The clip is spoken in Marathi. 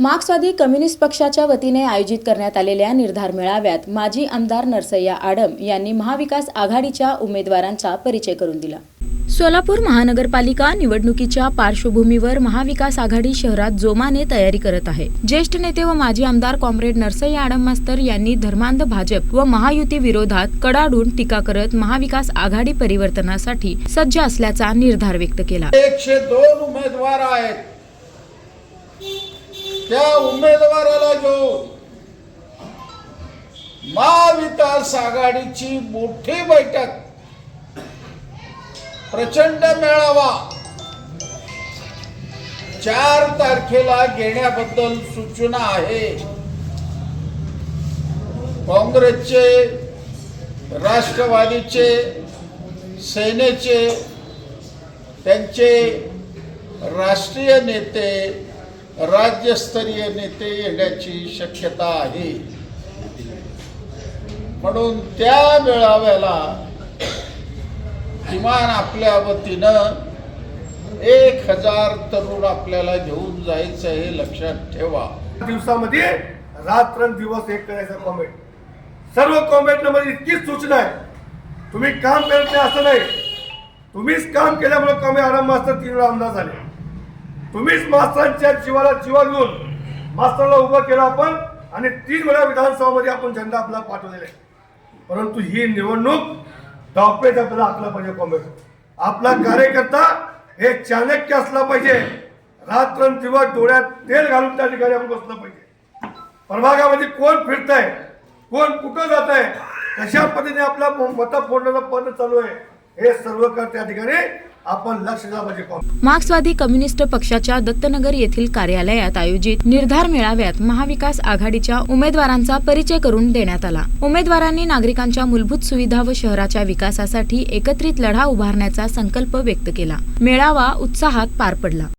मार्क्सवादी कम्युनिस्ट पक्षाच्या वतीने आयोजित करण्यात आलेल्या निर्धार मेळाव्यात माजी आमदार नरसय्या आडम यांनी महाविकास आघाडीच्या उमेदवारांचा परिचय करून दिला। सोलापूर महानगरपालिका निवडणुकीच्या पार्श्वभूमीवर महाविकास आघाडी शहरात जोमाने तयारी करत आहे। ज्येष्ठ नेते व माजी आमदार कॉम्रेड नरसय्या आडम मास्तर यांनी धर्मांध भाजप व महायुती विरोधात कडाडून टीका करत महाविकास आघाडी परिवर्तनासाठी सज्ज असल्याचा निर्धार व्यक्त केला। 102 उमेदवार आहेत। त्या उमेदवाराला घेऊन महाविकास आघाडीची मोठी बैठक, प्रचंड मेळावा 4 तारखेला घेण्याबद्दल सूचना आहे। काँग्रेसचे, राष्ट्रवादीचे, सेनेचे, त्यांचे राष्ट्रीय नेते, राज्यस्तरीय नेते येण्याची शक्यता आहे। म्हणून त्या मेळाव्याला किमान आपल्या वतीनं 1000 तरुण आपल्याला घेऊन जायचं हे लक्षात ठेवा। दिवसामध्ये रात्रंदिवस एक करायचा कॉमेंट, सर्व कॉमेंटमध्ये इतकीच सूचना आहे। तुम्ही काम करत नाही असं नाही, तुम्हीच काम केल्यामुळे कमी आराम मास्तर 3 वेळा आमदार झाले। तुम्हीच मास्तरांच्या जीवाला जीवा घेऊन मास्तरला उभं केलं आपण आणि 3 वेळा विधानसभामध्ये आपण झेंडा आपला पाठवलेला आहे। परंतु ही निवडणूक डावपेच आपल्याला आखला पाहिजे। कॉमेंट आपला कार्यकर्ता हे चाणक्य असला पाहिजे, रात्रंदिवस डोळ्यात तेल घालून त्या ठिकाणी आपण बसलं पाहिजे। प्रभागामध्ये कोण फिरतंय, कोण कुठं जात आहे, कशा पद्धतीने आपला मत फोडण्याचा पद चालू आहे, हे सर्व त्या ठिकाणी आपण लक्ष दिलं पाहिजे। मार्क्सवादी कम्युनिस्ट पक्षाच्या दत्तनगर येथील कार्यालयात आयोजित निर्धार मेळाव्यात महाविकास आघाडीच्या उमेदवारांचा परिचय करून देण्यात आला। उमेदवारांनी नागरिकांच्या मूलभूत सुविधा व शहराच्या विकासासाठी एकत्रित लढा उभारण्याचा संकल्प व्यक्त केला। मेळावा उत्साहात पार पडला।